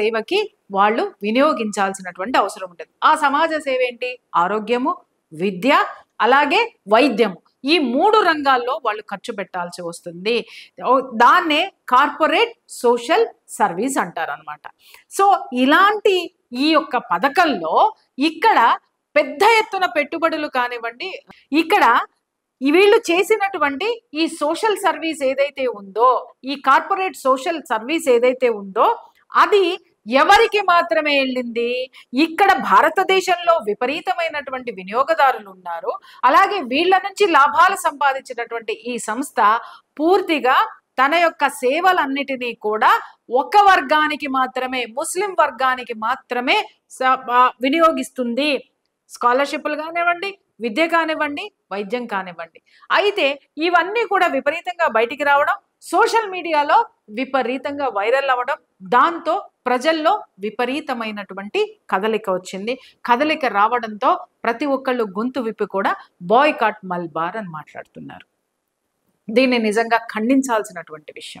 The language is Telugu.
సేవకి వాళ్ళు వినియోగించాల్సినటువంటి అవసరం ఉంటుంది. ఆ సమాజ సేవ ఏంటి? ఆరోగ్యము, విద్య, అలాగే వైద్యము. ఈ 3 రంగాల్లో వాళ్ళు ఖర్చు పెట్టాల్సి వస్తుంది. దాన్నే కార్పొరేట్ సోషల్ సర్వీస్ అంటారనమాట. సో ఇలాంటి ఈ యొక్క పథకంలో ఇక్కడ పెద్ద ఎత్తున పెట్టుబడులు కానివ్వండి, ఇక్కడ వీళ్ళు చేసినటువంటి ఈ సోషల్ సర్వీస్ ఏదైతే ఉందో, ఈ కార్పొరేట్ సోషల్ సర్వీస్ ఏదైతే ఉందో అది ఎవరికి మాత్రమే వెళ్ళింది? ఇక్కడ భారతదేశంలో విపరీతమైనటువంటి వినియోగదారులు ఉన్నారు. అలాగే వీళ్ళ నుంచి లాభాలు సంపాదించినటువంటి ఈ సంస్థ పూర్తిగా తన యొక్క సేవలన్నిటినీ కూడా ఒక వర్గానికి మాత్రమే, ముస్లిం వర్గానికి మాత్రమే వినియోగిస్తుంది. స్కాలర్షిప్లు కానివ్వండి, విద్య కానివ్వండి, వైద్యం కానివ్వండి. అయితే ఇవన్నీ కూడా విపరీతంగా బయటికి రావడం, సోషల్ మీడియాలో విపరీతంగా వైరల్ అవ్వడం, దాంతో ప్రజల్లో విపరీతమైనటువంటి కదలిక వచ్చింది. కదలిక రావడంతో ప్రతి ఒక్కళ్ళు గొంతు విప్పి కూడా బాయ్కాట్ మల్బార్ అని మాట్లాడుతున్నారు. దీన్ని నిజంగా ఖండించాల్సినటువంటి విషయం.